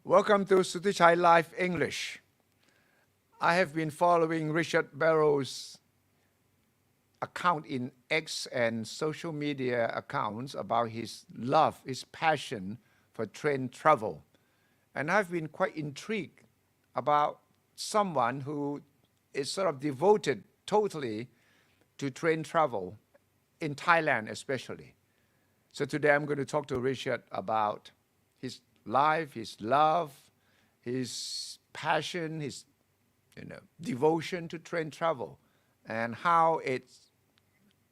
Welcome to Suthichai Live English. I have been following Richard Barrow's account in X and social media accounts about his love, his passion for train travel. And I've been quite intrigued about someone who is sort of devoted totally to train travel in Thailand especially. So today I'm going to talk to Richard about his life, his love, his passion, his devotion to train travel, and how it's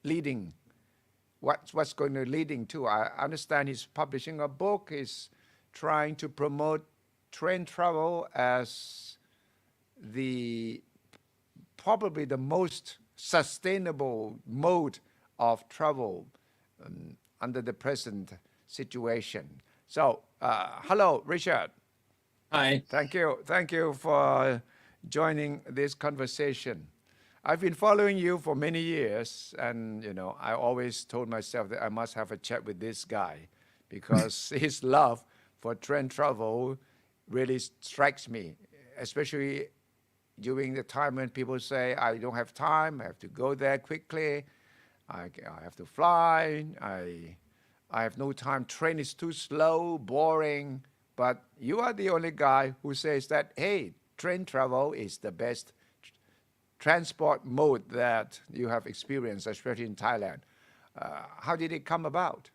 leading, what's going to leading to. I understand he's publishing a book. He's trying to promote train travel as probably the most sustainable mode of travel under the present situation. So, hello, Richard. Hi. Thank you for joining this conversation. I've been following you for many years, and I always told myself that I must have a chat with this guy because his love for train travel really strikes me, especially during the time when people say, I don't have time, I have to go there quickly, I have to fly, I have no time, train is too slow, boring. But you are the only guy who says that, hey, train travel is the best transport mode that you have experienced, especially in Thailand. How did it come about?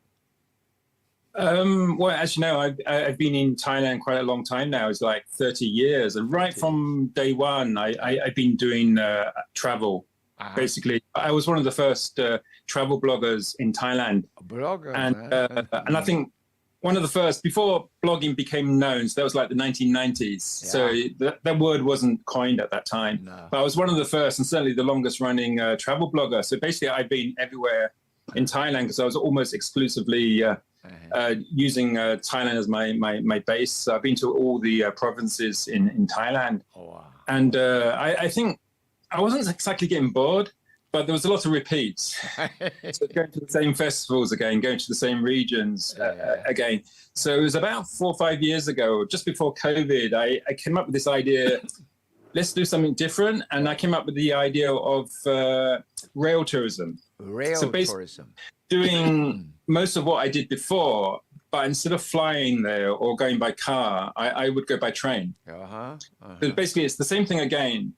Well, as you know, I've been in Thailand quite a long time now. It's like 30 years. And right from day one, I've been doing travel, basically. I was one of the first travel bloggers in Thailand. Blogger, and I think one of the first, before blogging became known, so that was like the 1990s. Yeah. So that word wasn't coined at that time. No. But I was one of the first and certainly the longest running travel blogger. So basically I've been everywhere in Thailand because I was almost exclusively using Thailand as my base. So I've been to all the provinces in Thailand. Oh, wow. And I think I wasn't exactly getting bored, but there was a lot of repeats. So going to the same festivals again, going to the same regions again. So it was about 4 or 5 years ago, just before COVID, I came up with this idea, let's do something different. And I came up with the idea of rail tourism. Tourism. Doing most of what I did before, but instead of flying there or going by car, I would go by train. So basically, it's the same thing again,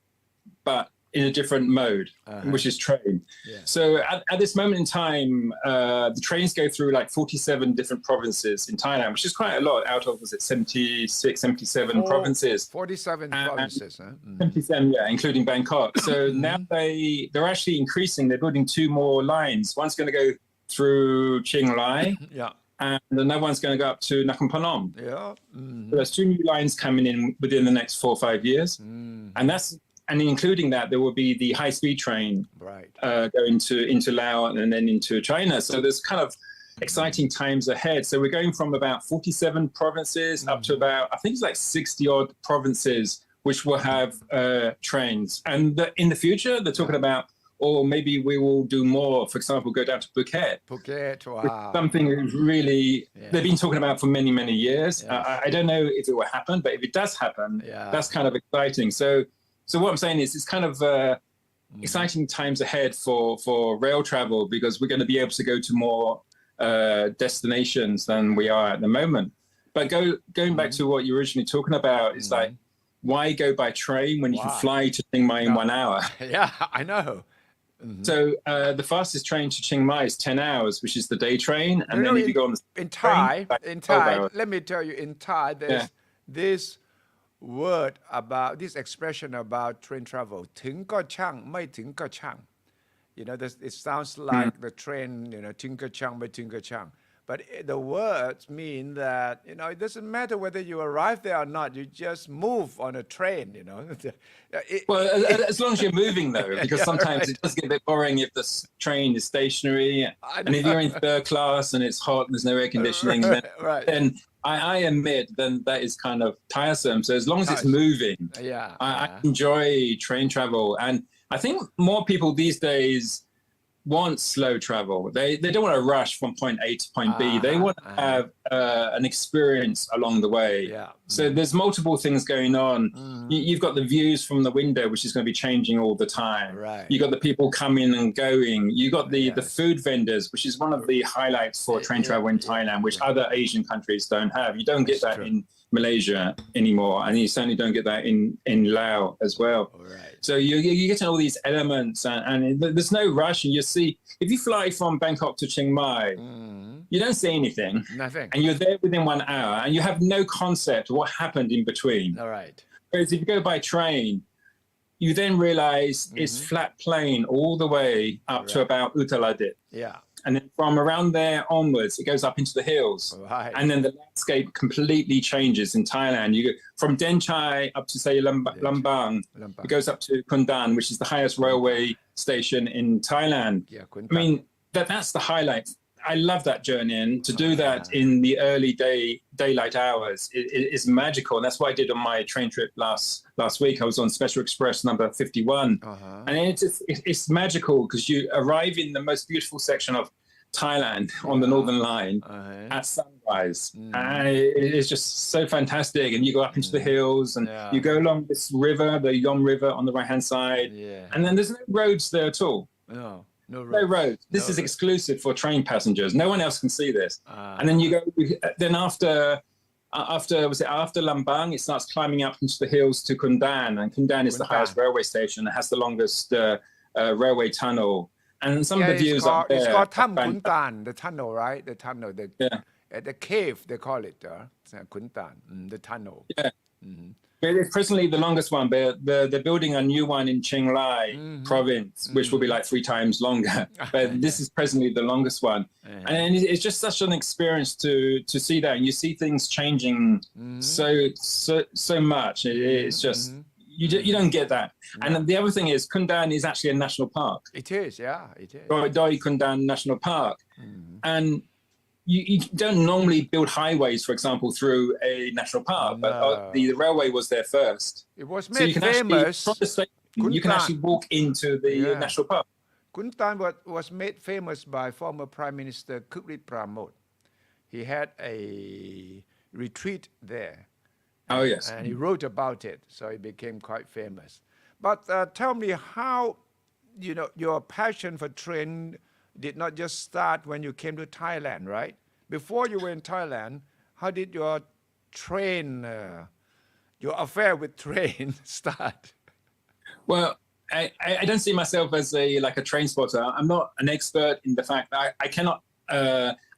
but in a different mode, which is train. Yeah. So at this moment in time, the trains go through like 47 different provinces in Thailand, which is quite a lot out of, was it 76, 77 provinces? 47 provinces, huh? 77, yeah, including Bangkok. So now they're actually increasing. They're building 2 more lines. One's going to go through Chiang Rai. Yeah. And another one's going to go up to Nakhon Phanom. Yeah. So there's 2 new lines coming in within the next 4 or 5 years. And including that, there will be the high-speed train going into Laos and then into China. So there's kind of exciting times ahead. So we're going from about 47 provinces up to about, I think it's like 60-odd provinces, which will have trains. And in the future, they're talking about, or maybe we will do more, for example, go down to Phuket. Phuket, wow. Something really, they've been talking about for many, many years. Yes. I don't know if it will happen, but if it does happen, that's kind of exciting. So what I'm saying is it's kind of exciting times ahead for rail travel because we're going to be able to go to more destinations than we are at the moment. But going back to what you were originally talking about, is like, why go by train when you can fly to Chiang Mai in 1 hour? Yeah, I know. So the fastest train to Chiang Mai is 10 hours, which is the day train. And then if you go on the Thai, let me tell you, in Thai, there's this word about this expression about train travel, ถึงก็ช่างไม่ถึงก็ช่าง. It sounds like the train, ถึงก็ช่างไม่ถึงก็ช่าง. But the words mean that, it doesn't matter whether you arrive there or not, you just move on a train, Well, as long as you're moving, though, because sometimes it does get a bit boring if the train is stationary. And if you're in third class and it's hot and there's no air conditioning, then I admit then that is kind of tiresome. So as long as it's moving, I enjoy train travel. And I think more people these days want slow travel. They don't want to rush from point A to point B. They want to have an experience along the way. Yeah. So there's multiple things going on. You've got the views from the window, which is going to be changing all the time. Right. You've got the people coming and going. You've got the food vendors, which is one of the highlights for train travel in Thailand, which other Asian countries don't have. You don't get that in Malaysia anymore, and you certainly don't get that in Laos as well. Right. So you're getting all these elements, and there's no rush. And you see, if you fly from Bangkok to Chiang Mai, you don't see anything. Nothing. And you're there within 1 hour, and you have no concept of what happened in between. All right. Whereas if you go by train, you then realize it's flat plain all the way up to about Uttaradit. Yeah. And then from around there onwards, it goes up into the hills. Right. And then the landscape completely changes in Thailand. You go from Den Chai up to, say, Lambang. It goes up to Kundan, which is the highest railway station in Thailand. Yeah, I mean, that's the highlight. I love that journey, and to do that in the early daylight hours is magical. And that's what I did on my train trip last week. I was on Special Express number 51, and it's magical because you arrive in the most beautiful section of Thailand on the Northern Line at sunrise, and it's just so fantastic. And you go up into the hills, and you go along this river, the Yom River, on the right-hand side, and then there's no roads there at all. No roads. This is exclusive for train passengers. No one else can see this. And then you go. Then after Lambang, it starts climbing up into the hills to Kundan, and Kundan is the highest railway station. It has the longest railway tunnel, and some of the views up there. It's called Tham Kundan, the tunnel, right? The tunnel, the cave they call it, Kundan, the tunnel. Yeah. But it's presently the longest one, but they're building a new one in Chiang Rai province, which will be like 3 times longer. But this is presently the longest one. And it's just such an experience to see that. And you see things changing so much. It's just, you don't get that. And the other thing is, Kundan is actually a national park. It is, yeah, it is. Doi Kundan National Park. And you don't normally build highways, for example, through a national park, but the railway was there first. It was made famous. From the station, you can actually walk into the national park. Kundan was made famous by former Prime Minister Kukrit Pramod. He had a retreat there. Oh, yes. And he wrote about it, so it became quite famous. But tell me how, your passion for train did not just start when you came to Thailand, right? Before you were in Thailand, how did your your affair with train start? Well, I don't see myself as a train spotter. I'm not an expert in the fact that I cannot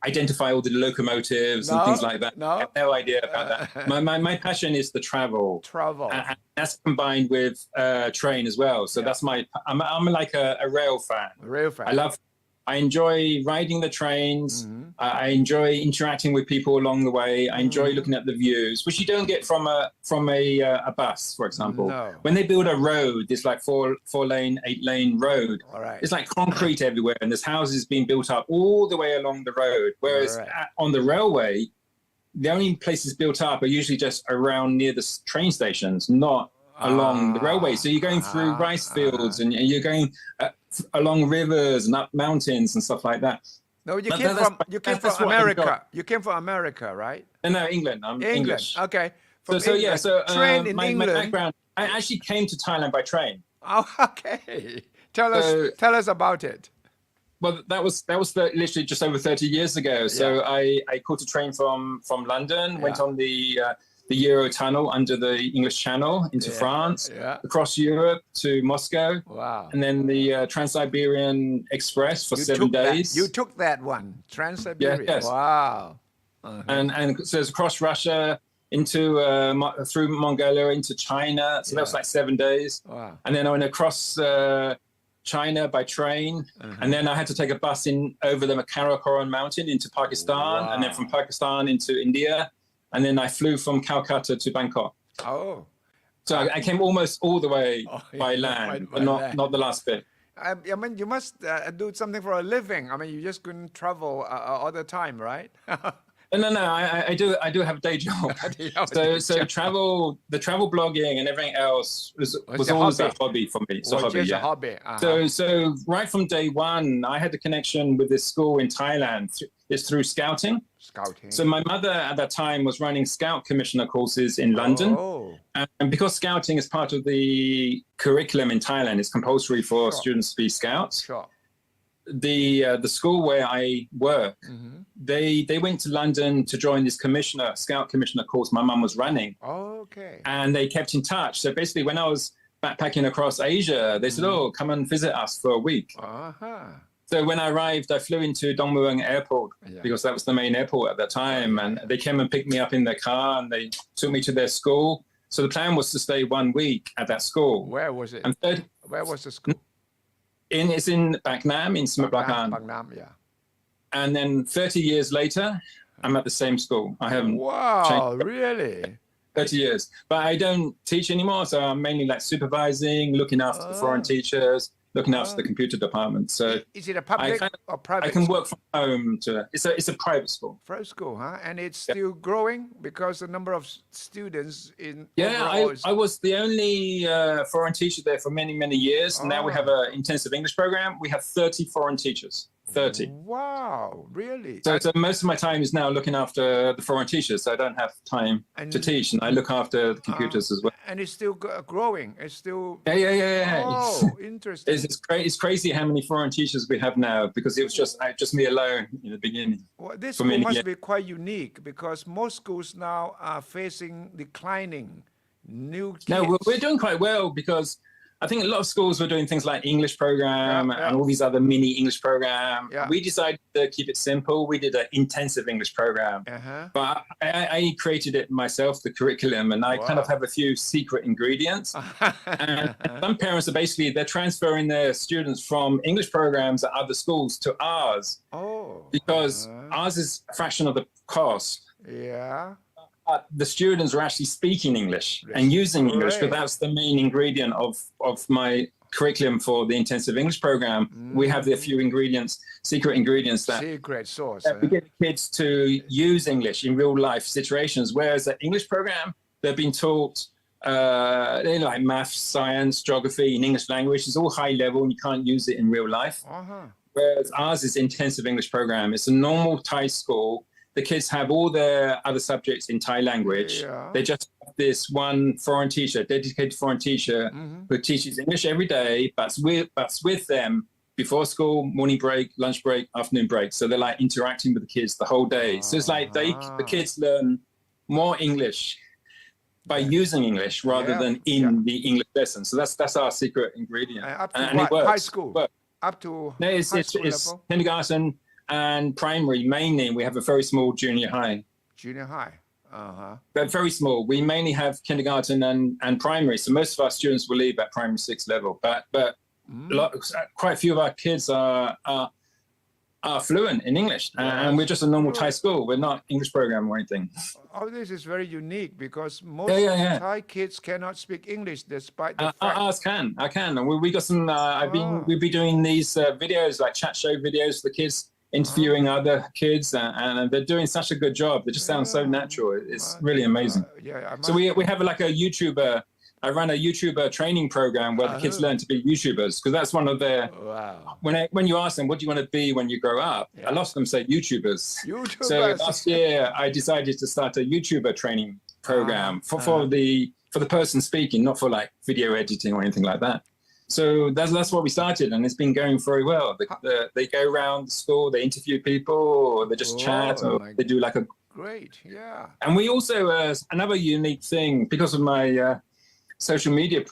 identify all the locomotives and things like that. I have no idea about that. My passion is the travel. And that's combined with train as well. So that's I'm like a rail fan. I enjoy riding the trains. I enjoy interacting with people along the way. I enjoy looking at the views, which you don't get from a bus, for example. No. When they build a road, it's like 4-lane, 8-lane road. It's like concrete everywhere, and there's houses being built up all the way along the road. Whereas on the railway, the only places built up are usually just around near the train stations, not along the railway. So you're going through rice fields, and you're going along rivers and up mountains and stuff like that. No, you came from America. You came from America, right? No, England. I'm English. Okay. So train in my England. My background, I actually came to Thailand by train. Oh, okay. Tell us about it. Well, that was literally just over 30 years ago. So I caught a train from London, went on the Euro Tunnel under the English Channel into France, across Europe to Moscow, and then the Trans-Siberian Express for 7 days. You took that one, Trans-Siberian. Yes. Wow. And so it's across Russia into through Mongolia into China. So that was like 7 days. Wow. And then I went across China by train, and then I had to take a bus over the Karakoram mountain into Pakistan, and then from Pakistan into India. And then I flew from Calcutta to Bangkok. Oh. So I came almost all the way by land, but not the last bit. I mean, you must do something for a living. I mean, you just couldn't travel all the time, right? No. I do have a day job. So the travel blogging and everything else was always a hobby for me. It's a hobby, a hobby. So right from day one, I had a connection with this school in Thailand. It's through scouting. Scouting. So my mother at that time was running Scout Commissioner courses in London. Oh. And because Scouting is part of the curriculum in Thailand, it's compulsory for students to be Scouts. Sure. The school where I work, they went to London to join this Scout Commissioner course my mum was running. Okay. And they kept in touch. So basically when I was backpacking across Asia, they said, oh, come and visit us for a week. So when I arrived, I flew into Dongmueang Airport because that was the main airport at that time. And they came and picked me up in their car and they took me to their school. So the plan was to stay 1 week at that school. Where was it? And where was the school? It's in Bac Nam, in Siem Prakan. Bac Nam, yeah. And then 30 years later, I'm at the same school. I haven't changed. Really? 30 years. But I don't teach anymore. So I'm mainly like supervising, looking after the foreign teachers, looking after the computer department. So is it a public or private? I can work from home. It's a private school. Private school, huh? And it's still growing because the number of students in I was the only foreign teacher there for many, many years. And now we have an intensive English program. We have 30 foreign teachers. 30. Wow, really? So most of my time is now looking after the foreign teachers. So I don't have time to teach, and I look after the computers as well. And it's still growing. It's still Oh, interesting. It's crazy how many foreign teachers we have now because it was just me alone in the beginning. Well, this school must be quite unique because most schools now are facing declining new kids. No, we're doing quite well because I think a lot of schools were doing things like English program and all these other mini English program. We decided to keep it simple. We did an intensive English program, but I created it myself, the curriculum, and I kind of have a few secret ingredients. And some parents are they're transferring their students from English programs at other schools to ours. Because ours is a fraction of the cost. The students are actually speaking English and using English because that's the main ingredient of my curriculum for the intensive English program. We have the few secret ingredients that we get the kids to use English in real life situations. Whereas the English program, they've been taught like maths, science, geography in English language. It's all high level and you can't use it in real life. Whereas ours is intensive English program. It's a normal Thai school. The kids have all their other subjects in Thai language. They just have this one foreign teacher, dedicated foreign teacher, who teaches English every day, but with them before school, morning break, lunch break, afternoon break. So they're like interacting with the kids the whole day. So it's like the kids learn more English by using English rather than in the English lesson. So that's our secret ingredient. Up to it works. High school? Up to high school level? Kindergarten and primary mainly. We have a very small junior high. Junior high. But very small. We mainly have kindergarten and primary. So most of our students will leave at primary 6 level. But quite a few of our kids are fluent in English, and we're just a normal Thai school. We're not English program or anything. Oh, this is very unique because most Thai kids cannot speak English despite the fact. Ours can. I can. And we got some. We've been doing these videos, like chat show videos for the kids, interviewing other kids, and they're doing such a good job. They just sound so natural. It's really amazing. So we have like a YouTuber. I run a YouTuber training program where the kids learn to be YouTubers because that's one of their. When you ask them what do you want to be when you grow up, a lot of them say YouTubers. So last year I decided to start a YouTuber training program for the person speaking, not for like video editing or anything like that. So that's what we started, and it's been going very well. They go around the school, they interview people, or they just chat, or they do like a. Great, yeah. And we also another unique thing because of my social media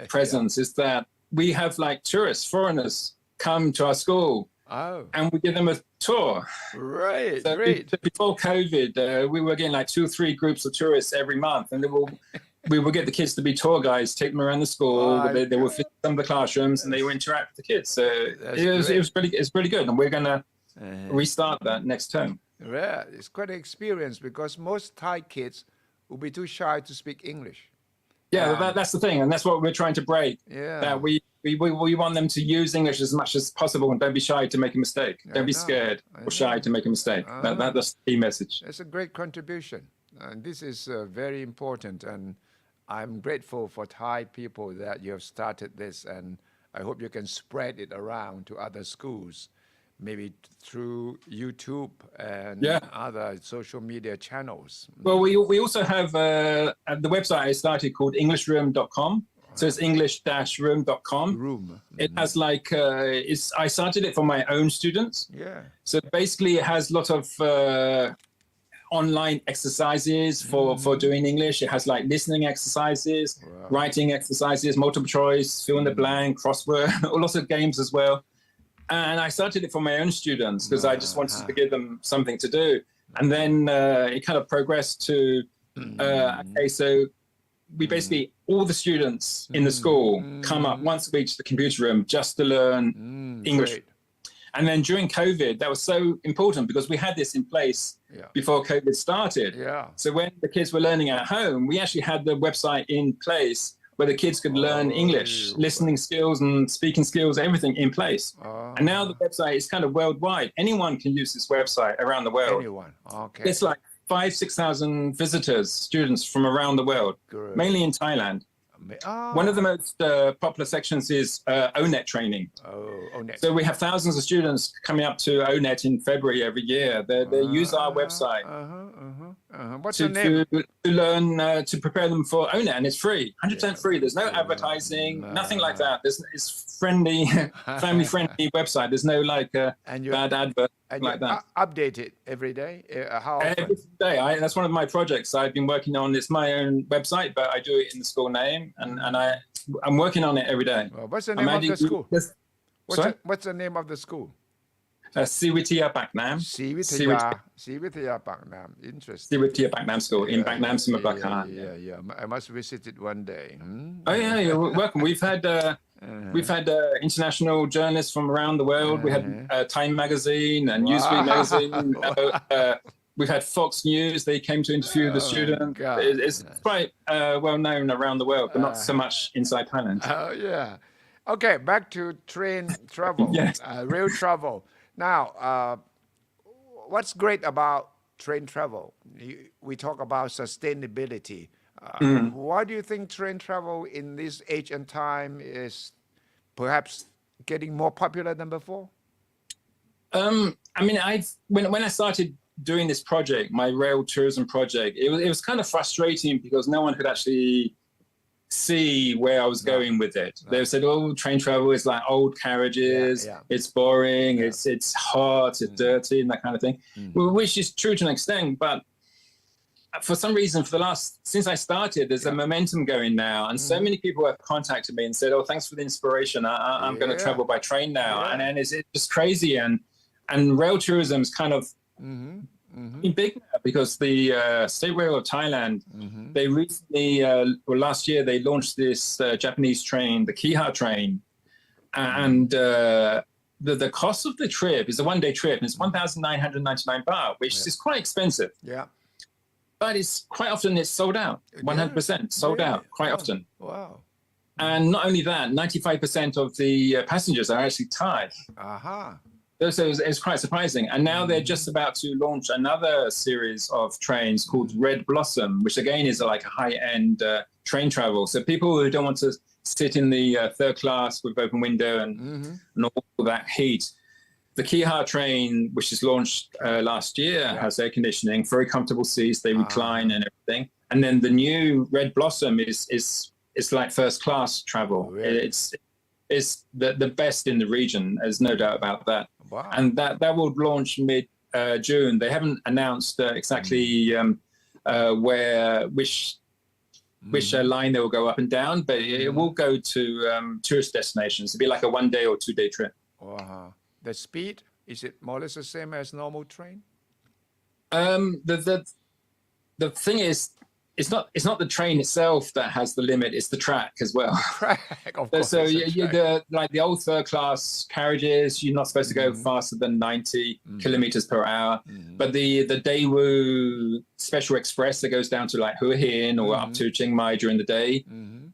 presence is that we have like tourists, foreigners come to our school, and we give them a tour. Right, so great. Before COVID, we were getting like 2 or 3 groups of tourists every month, and we will get the kids to be tour guides, take them around the school. They will visit some of the classrooms, and they will interact with the kids. So it's pretty good, and we're gonna restart that next term. Yeah, it's quite an experience because most Thai kids will be too shy to speak English. Yeah, that's the thing, and that's what we're trying to break. Yeah, that we want them to use English as much as possible, and don't be shy to make a mistake. Don't be scared or shy to make a mistake. That's the key message. It's a great contribution, and this is very important. And I'm grateful for Thai people that you have started this, and I hope you can spread it around to other schools, maybe through YouTube and Yeah. other social media channels. Well, we also have the website I started called EnglishRoom.com. So it's English-room.com. Room. It has like I started it for my own students. Yeah. So basically, it has a lot of online exercises for doing English. It has like listening exercises, writing exercises, multiple choice, fill in the blank, crossword, lots of games as well. And I started it for my own students because I just wanted to give them something to do. And then it kind of progressed to, okay, so we basically, all the students in the school come up once a week to the computer room just to learn English. Great. And then during COVID, that was so important because we had this in place before COVID started. Yeah. So when the kids were learning at home, we actually had the website in place where the kids could learn English, listening skills and speaking skills, everything in place. And now the website is kind of worldwide. Anyone can use this website around the world. Anyone. Okay. It's like 5,000-6,000 visitors, students from around the world, mainly in Thailand. One of the most popular sections is ONET training. ONET. So we have thousands of students coming up to ONET in February every year. They use our website What's the name? to learn, to prepare them for ONET, and it's free, 100% free. There's no advertising, nothing like that. It's friendly, family-friendly website. There's no like bad advert like that. Update it every day? How often? Every day. That's one of my projects I've been working on. It's my own website, but I do it in the school name, and I'm working on it every day. Well, what's the name of the school? What's the name of the school? Suthichai Paknam. Suthichai Paknam. Interesting. Suthichai Paknam School in Paknam, Sumatra. Yeah. I must visit it one day. Oh yeah, you're welcome. We've had international journalists from around the world. We had Time Magazine and Newsweek Magazine. We've had Fox News. They came to interview the student. It's quite well known around the world, but not so much inside Thailand. Oh yeah. Okay, back to train travel. Yes. Rail travel. Now, what's great about train travel? We talk about sustainability. Why do you think train travel in this age and time is perhaps getting more popular than before? I mean, when I started doing this project, my rail tourism project, it was kind of frustrating because no one could actually see where I was going with it. They said, "Oh, train travel is like old carriages. It's boring. It's hot. It's dirty, and that kind of thing," which is true to an extent. But for some reason, since I started, there's a momentum going now, and so many people have contacted me and said, "Oh, thanks for the inspiration. I'm going to travel by train now," and it's just crazy. And rail tourism is kind of big now because the State Rail of Thailand, they recently, last year, they launched this Japanese train, the Kiha train, and the cost of the trip is a one-day trip, and it's 1,999 baht, which is quite expensive. Yeah. But it's quite often it's sold out, 100% sold out quite often. Wow. And not only that, 95% of the passengers are actually Thai. So it's quite surprising. And now they're just about to launch another series of trains called Red Blossom, which again is like a high-end train travel. So people who don't want to sit in the third class with open window and all that heat. The Kiha train, which is launched last year, has air conditioning, very comfortable seats, they recline and everything. And then the new Red Blossom is like first class travel. Really? It's the best in the region. There's no doubt about that. Wow. And that will launch mid June. They haven't announced exactly which line they will go up and down, but it will go to tourist destinations. It'll be like a 1 day or 2 day trip. Wow. The speed, is it more or less the same as normal train? The thing is, it's not the train itself that has the limit; it's the track as well. Track, of course. So like the old third class carriages, you're not supposed to go faster than 90 kilometers per hour. But the Daewoo Special Express that goes down to like Hua Hin or up to Chiang Mai during the day,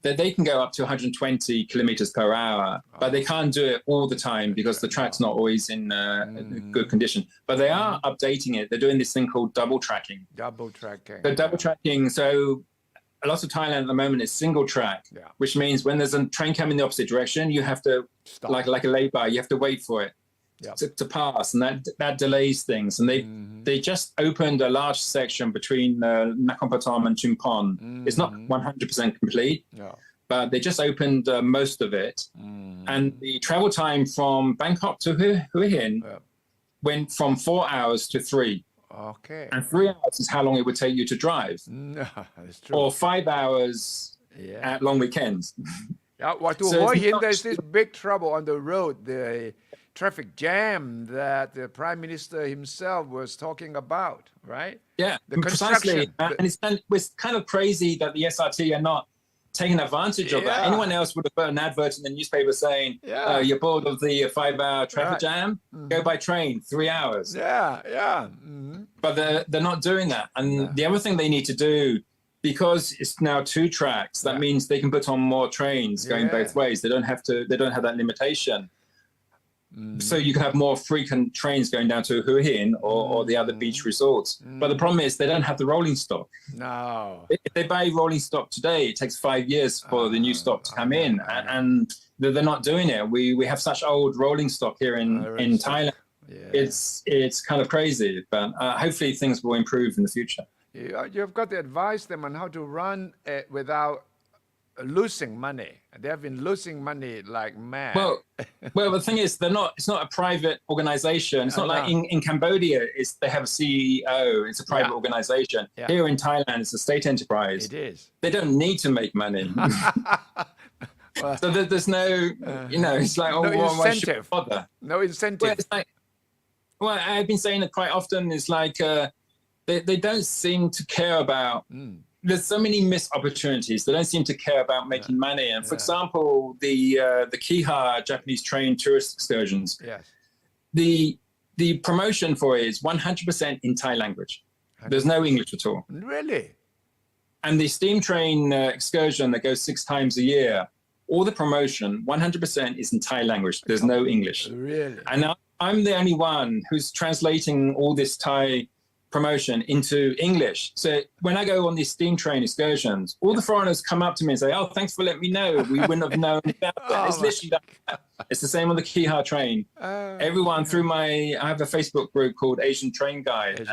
they can go up to 120 kilometers per hour. But they can't do it all the time because the track's not always in good condition. But they are updating it. They're doing this thing called double tracking. Double tracking. The double tracking. So a lot of Thailand at the moment is single track, which means when there's a train coming in the opposite direction, you have to, like a lay-by, you have to wait for it. to pass, and that delays things. And they just opened a large section between Nakhon Pathom and Chumpon. It's not 100% complete, but they just opened most of it. And the travel time from Bangkok to Hue Hin went from 4 hours to 3. Okay. And 3 hours is how long it would take you to drive. No, that's true. Or 5 hours at long weekends. Well, to Hue Hin, there's this big trouble on the road, the traffic jam that the Prime Minister himself was talking about, right? Yeah, the precisely. And it's kind of crazy that the SRT are not taking advantage of that. Anyone else would have put an advert in the newspaper saying, you're bored of the 5-hour traffic jam? Go by train, 3 hours. But they're not doing that. And the other thing they need to do, because it's now 2 tracks, that means they can put on more trains going both ways. They don't have that limitation. So you can have more frequent trains going down to Hue Hin or the other beach resorts. But the problem is they don't have the rolling stock. No. If they buy rolling stock today, it takes 5 years for the new stock to come in. And they're not doing it. We have such old rolling stock here in Thailand. It's kind of crazy. But hopefully things will improve in the future. You've got to advise them on how to run without losing money. They have been losing money like mad. Well, the thing is, it's not a private organization. It's not like in Cambodia, they have a CEO. It's a private organization. Here in Thailand, it's a state enterprise. It is. They don't need to make money. So there's no, it's like, no why should I bother? No incentive. Well, I've been saying it quite often. It's like they don't seem to care about. There's so many missed opportunities. They don't seem to care about making money. And for example, the Kiha Japanese train tourist excursions. The promotion for it is 100% in Thai language. There's no English at all. Really? And the steam train excursion that goes 6 times a year, all the promotion, 100% is in Thai language. There's no English. Really? And I'm the only one who's translating all this Thai promotion into English. So when I go on these steam train excursions, all the foreigners come up to me and say, "Oh, thanks for letting me know. We wouldn't have known about that." It's literally that. It's the same on the Kiha train. Everyone through I have a Facebook group called Asian Train Guide,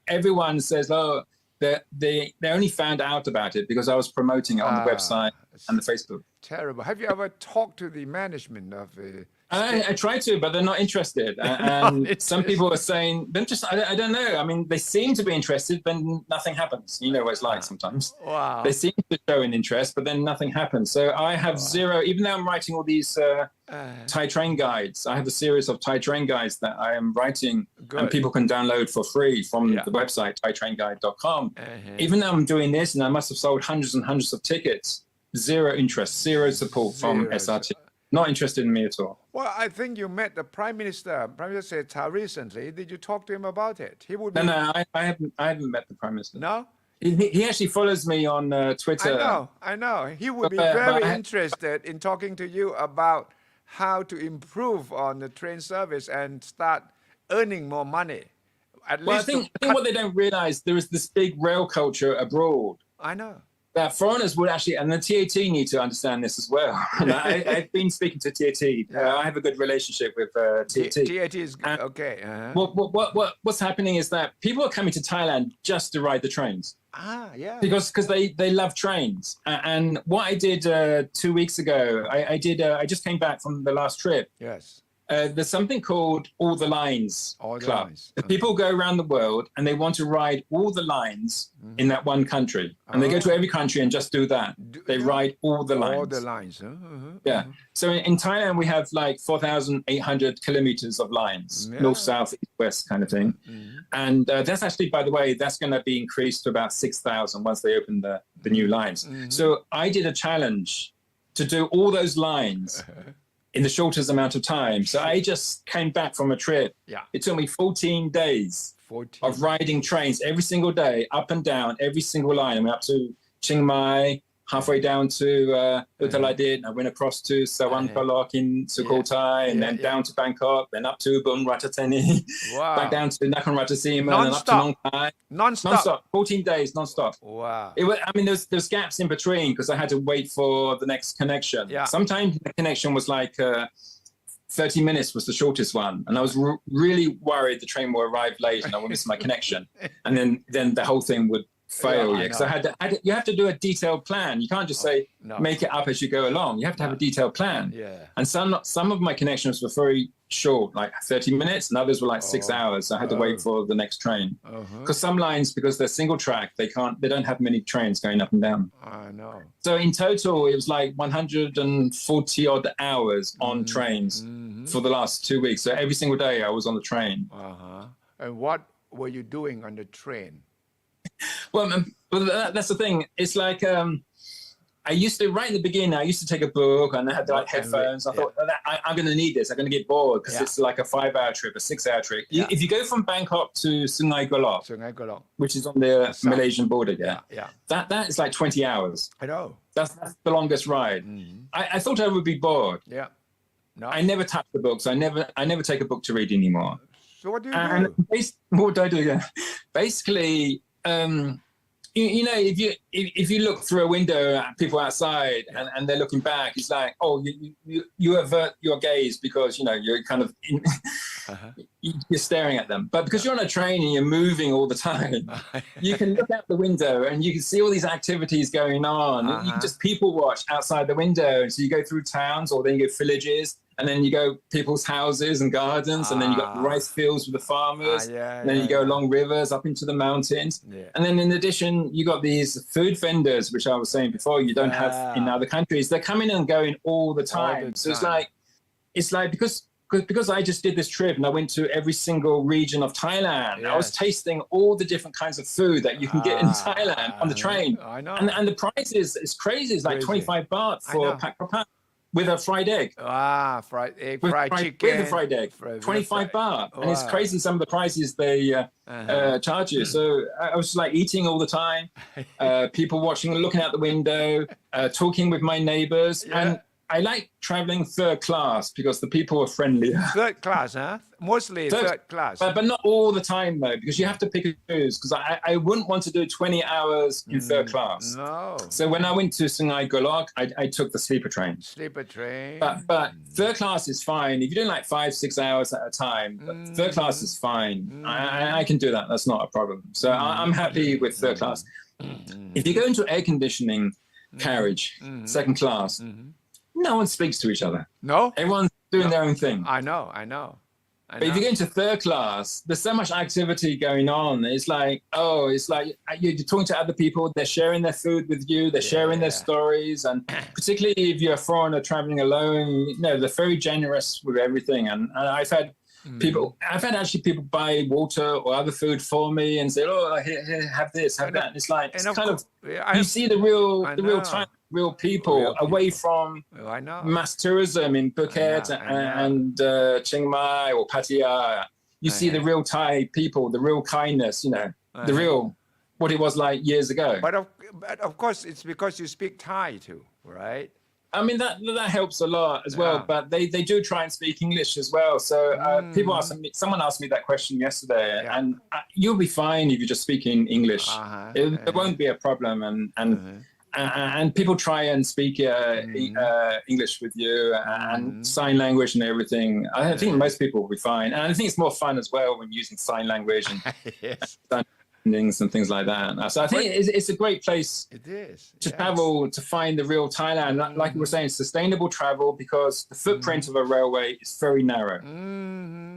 everyone says, "Oh, they only found out about it because I was promoting it on the website and the Facebook." Terrible. Have you ever talked to the management of the? I try to, but they're not interested. And some people are saying, I don't know. I mean, they seem to be interested, but nothing happens. You know what it's like sometimes. Wow. They seem to show an interest, but then nothing happens. So I have zero, even though I'm writing all these Thai train guides, I have a series of Thai train guides that I am writing and people can download for free from the website, thaitrainguide.com. Even though I'm doing this and I must have sold hundreds and hundreds of tickets, zero interest, zero support from SRT. Not interested in me at all. Well, I think you met the Prime Minister, Suthichai recently. Did you talk to him about it? He would. No, I haven't met the Prime Minister. No. He actually follows me on Twitter. I know. He would be very interested in talking to you about how to improve on the train service and start earning more money. At least I think what they don't realize, there is this big rail culture abroad. I know. That foreigners would actually, and the TAT need to understand this as well. I've been speaking to TAT. I have a good relationship with TAT. TAT is okay. What's happening is that people are coming to Thailand just to ride the trains. Because they love trains. And what I did 2 weeks ago, I just came back from the last trip. Yes. There's something called All the Lines Club. Lines. People go around the world and they want to ride all the lines in that one country. And they go to every country and just do that. They ride all the lines. All the lines. Yeah. So in Thailand, we have like 4,800 kilometers of lines, north, south, east, west kind of thing. And that's actually, by the way, that's going to be increased to about 6,000 once they open the new lines. So I did a challenge to do all those lines in the shortest amount of time. So I just came back from a trip. It took me 14 days of riding trains every single day, up and down, every single line. I went up to Chiang Mai, halfway down to Uttaradit. I went across to Sawanphalok in Sukhothai, and then down to Bangkok, then up to Bun Ratchathani, back down to Nakhon Ratchasima, and then up to Nong Khai. Non-stop. 14 days, non-stop. Wow. There's gaps in between because I had to wait for the next connection. Sometimes the connection was like 30 minutes was the shortest one. And I was really worried the train will arrive late and I will miss my connection. And then the whole thing would fail. Yeah, because you have to do a detailed plan. You can't just say, make it up as you go along. You have to have a detailed plan. Yeah. And some of my connections were very short, like 30 minutes, and others were like 6 hours. So I had to wait for the next train. Because some lines, because they're single track, they don't have many trains going up and down. I know. So in total, it was like 140 odd hours on trains for the last 2 weeks. So every single day I was on the train. And what were you doing on the train? Well, that's the thing. It's like I used to, right in the beginning, I used to take a book and I had like headphones. I thought, I'm going to need this. I'm going to get bored because it's like a 5-hour trip, a 6-hour trip. If you go from Bangkok to Sungai Golok, which is on the Malaysian border, that is like 20 hours. I know. That's the longest ride. I thought I would be bored. Yeah. No. I never touch the books. I never take a book to read anymore. So what do you do? What do I do? Yeah. Basically, you know, if you look through a window at people outside and they're looking back, it's like, oh, you avert your gaze because, you know, you're kind of you're staring at them. But because you're on a train and you're moving all the time, you can look out the window and you can see all these activities going on. You can just people watch outside the window. So you go through towns or then you go villages. And then you go people's houses and gardens, and then you got rice fields with the farmers. And then you go along rivers up into the mountains. And then in addition, you got these food vendors, which I was saying before, you don't have in other countries. They're coming and going all the time. So it's like because I just did this trip and I went to every single region of Thailand. I was tasting all the different kinds of food that you can get in Thailand on the train. I know. And the price is crazy. It's like 25 baht for pak prapat. With a fried egg. Fried egg, fried chicken. With a fried egg. 25 baht. And it's crazy some of the prices they charge you. So I was like eating all the time, people watching, looking out the window, talking with my neighbors. And I like traveling third class because the people are friendlier. Third class, huh? Mostly third class. But not all the time, though, because you have to pick and choose. Because I wouldn't want to do 20 hours in third class. No. So when I went to Sungai Golok, I took the sleeper train. Sleeper train. But third class is fine. If you're doing like 5-6 hours at a time, third class is fine. I can do that. That's not a problem. So I'm happy with third class. If you go into air conditioning carriage, second class, no one speaks to each other. No? Everyone's doing their own thing. I know. But if you get into third class, there's so much activity going on. It's like you're talking to other people. They're sharing their food with you. They're sharing their stories. And particularly if you're a foreigner traveling alone, you know, they're very generous with everything. And I've had actually people buy water or other food for me and say, oh, here, have this, have that. And it's like, it's kind of, you see the real people away from mass tourism in Phuket and Chiang Mai or Pattaya. You see the real Thai people, the real kindness, you know, the real, what it was like years ago. But of course, it's because you speak Thai too, right? I mean, that helps a lot as well, but they do try and speak English as well. So someone asked me that question yesterday, and you'll be fine if you just speak in English. There won't be a problem, and people try and speak English with you and sign language and everything. I think most people will be fine, and I think it's more fun as well when using sign language and and things like that. So I think it's a great place to travel, to find the real Thailand. Like we were saying, sustainable travel, because the footprint of a railway is very narrow.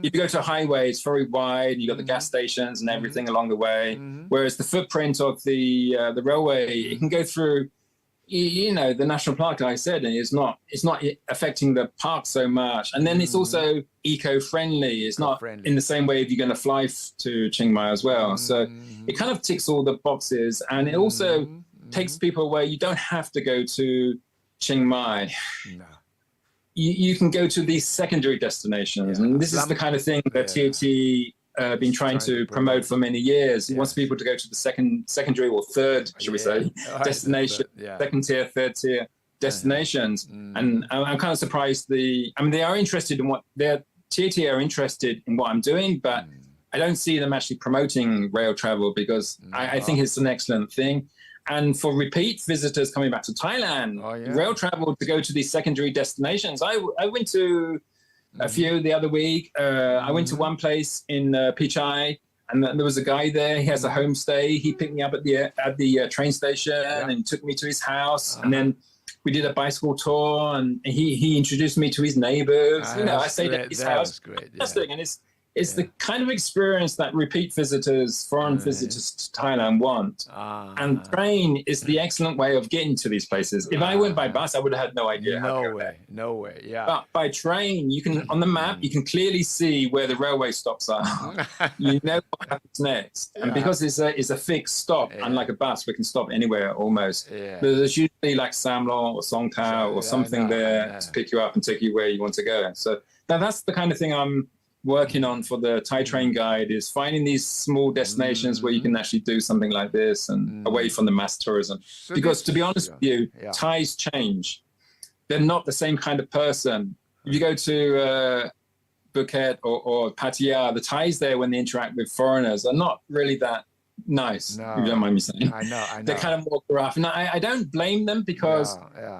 If you go to a highway, it's very wide. You got the gas stations and everything along the way. Whereas the footprint of the railway, it can go through, you know, the national park, like I said, and it's not affecting the park so much. And then it's also eco-friendly. It's not in the same way if you're going to fly to Chiang Mai as well. So it kind of ticks all the boxes, and it also takes people away. You don't have to go to Chiang Mai. No. You can go to these secondary destinations, and this is the kind of thing that TOT been trying to promote for many years. It wants people to go to the secondary or third, should we say, destination, second tier, third tier destinations. And I'm kind of surprised they are interested in TOT are interested in what I'm doing, but I don't see them actually promoting rail travel, because I think it's an excellent thing. And for repeat visitors coming back to Thailand, rail travel to go to these secondary destinations. I went to a few the other week. I went to one place in Pichai, and there was a guy there. He has a homestay. He picked me up at the train station and took me to his house. And then we did a bicycle tour, and he introduced me to his neighbors. I stayed at his house. Fantastic. And it's the kind of experience that repeat visitors, foreign visitors to Thailand want. And train is the excellent way of getting to these places. If I went by bus, I would have had no idea how to go there. No way, yeah. But by train, you can, on the map, you can clearly see where the railway stops are. You know what happens next. And because it's a fixed stop, unlike a bus, we can stop anywhere almost. There's usually like Samlong or Songkhao or something there to pick you up and take you where you want to go. So that's the kind of thing I'm working on for the Thai train guide, is finding these small destinations where you can actually do something like this and away from the mass tourism. So because to be honest with you, Thais change. They're not the same kind of person. If you go to Phuket or Pattaya, the Thais there, when they interact with foreigners, are not really that nice, if you don't mind me saying. I know. They're kind of more gruff. And I don't blame them, because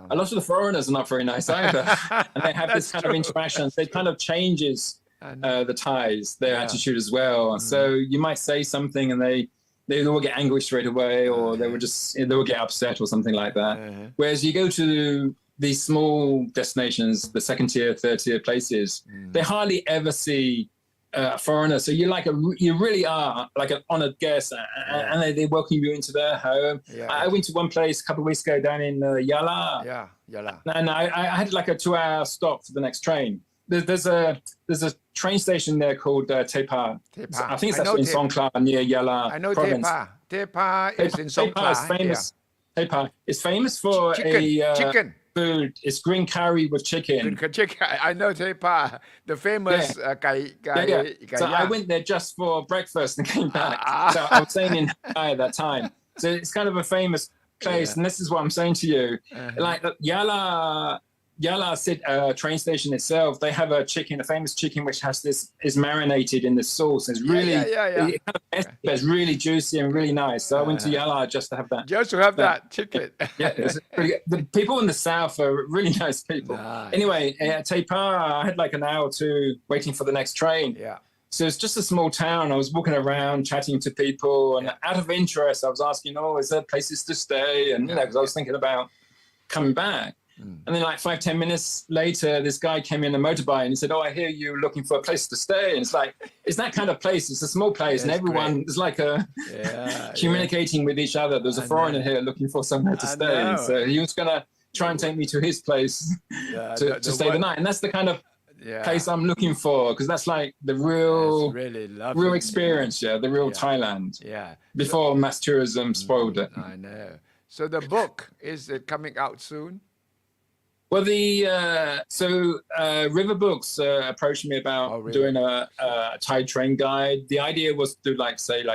a lot of the foreigners are not very nice either. And they have this kind of interaction. It kind of changes the Thais, their attitude as well. So you might say something and they will get angry straight away, or they will get upset or something like that. Whereas you go to these small destinations, the second tier, third tier places, they hardly ever see a foreigner. So you really are like an honored guest, and they welcome you into their home. I went to one place a couple of weeks ago down in Yala. And I had like a 2-hour stop for the next train. There's a train station there called Tepa. I think it's actually in Songkhla near Yala. I know province. Tepa is in Songkhla. Tepa is famous. Tepa is famous for chicken. Food. It's green curry with chicken. I know Tepa, the famous So I went there just for breakfast and came back. So I was staying in Thai at that time. So it's kind of a famous place, and this is what I'm saying to you. Like Yala train station itself, they have a famous chicken, which is marinated in the sauce. It's really, it's really juicy and really nice. So I went to Yala just to have that. Just to have that chicken. The people in the south are really nice people. Anyway, at Tepa, I had like an hour or two waiting for the next train. So it's just a small town. I was walking around, chatting to people, and out of interest, I was asking, is there places to stay? And because I was thinking about coming back. And then like 5-10 minutes later, this guy came in a motorbike and he said, I hear you looking for a place to stay. And it's like, it's that kind of place. It's a small place, and everyone is like communicating with each other. There's a foreigner here looking for somewhere to stay. So he was going to try and take me to his place to stay the night. And that's the kind of place I'm looking for, because that's like the real experience, the real Thailand. Before mass tourism spoiled it. I know. So the book, is it coming out soon? Well, River Books approached me about doing a Thai train guide. The idea was to do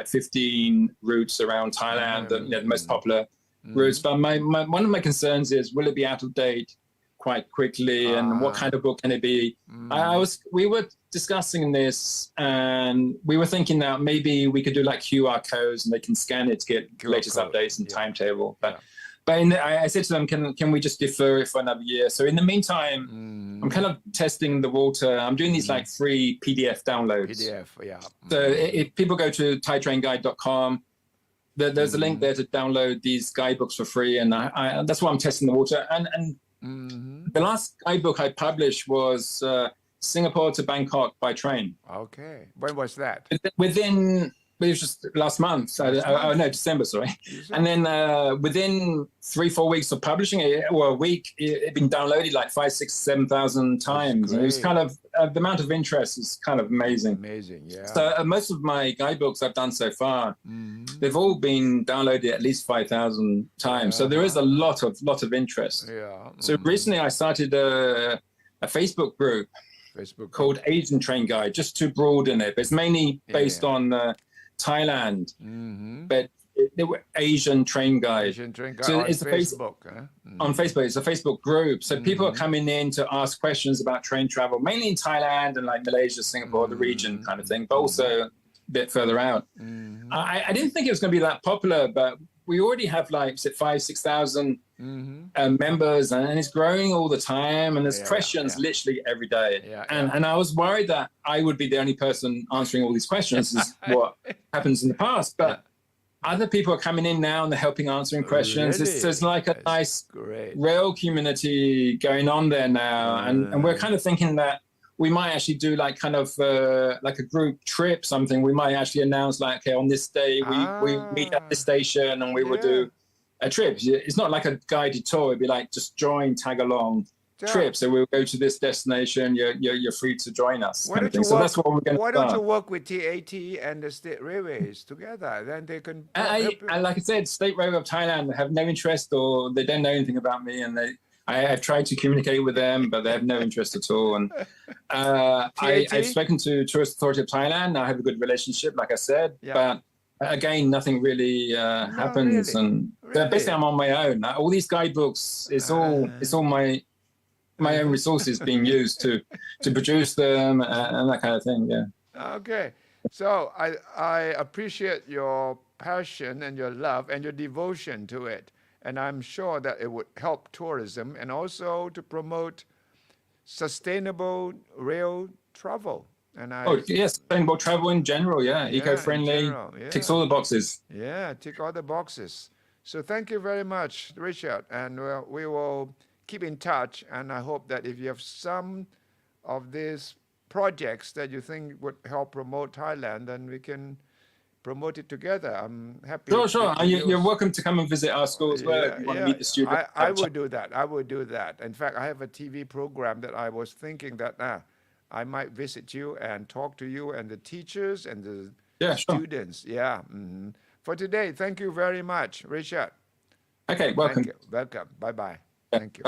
15 routes around Thailand, the most popular routes. But one of my concerns is, will it be out of date quite quickly, and what kind of book can it be? We were discussing this, and we were thinking that maybe we could do like QR codes, and they can scan it to get latest updates and timetable. But I said to them, can we just defer it for another year? So in the meantime, I'm kind of testing the water. I'm doing these free PDF downloads. So if people go to thaitrainguide.com, there's a link there to download these guidebooks for free, and that's why I'm testing the water. And the last guidebook I published was Singapore to Bangkok by train. Okay, when was that? It was just last month. December, sorry. And then within 3-4 weeks of publishing it, or a week, it had been downloaded like 5,000, 6,000, 7,000 times. And it was kind of, the amount of interest is kind of amazing. So most of my guidebooks I've done so far, they've all been downloaded at least 5,000 times. So there is a lot of interest. So recently I started a Facebook group called Asian Train Guide, just to broaden it. But it's mainly based on Thailand, but they were Asian Train Guide. So it's Facebook. On Facebook, it's a Facebook group. So people are coming in to ask questions about train travel, mainly in Thailand and like Malaysia, Singapore, the region kind of thing, but also a bit further out. I didn't think it was going to be that popular, but we already have like, is it 5,000-6,000 members, and it's growing all the time. And there's questions literally every day. And I was worried that I would be the only person answering all these questions, is what happens in the past. But other people are coming in now and they're helping answering questions. Really? There's like a nice rail community going on there now. And we're kind of thinking that we might actually do like kind of like a group trip, something. We might actually announce like, okay, on this day, we meet at this station and we will do a trip. It's not like a guided tour. It'd be like just join, tag along trip. So we'll go to this destination. You're free to join us. Kind of thing. So that's what we're going to Why don't you work with TAT and the State Railways together? Then they can help you. And like I said, State Railway of Thailand have no interest, or they don't know anything about me, and I've tried to communicate with them, but they have no interest at all. And I've spoken to Tourist Authority of Thailand. I have a good relationship, like I said, but again, nothing really happens. Really? And basically, I'm on my own. All these guidebooks, it's all my own resources being used to produce them and that kind of thing. Yeah. Okay. So I appreciate your passion and your love and your devotion to it. And I'm sure that it would help tourism and also to promote sustainable rail travel. And sustainable travel in general, eco-friendly, ticks all the boxes. Yeah, tick all the boxes. So thank you very much, Richard. And we will keep in touch. And I hope that if you have some of these projects that you think would help promote Thailand, then we can promote it together. I'm happy. Sure. You're welcome to come and visit our school as well. If you want to meet the students. I would do that. In fact, I have a TV program that I was thinking that I might visit you and talk to you and the teachers and the students. Yeah. Mm-hmm. For today, thank you very much, Richard. Okay, welcome. Welcome. Bye-bye. Thank you.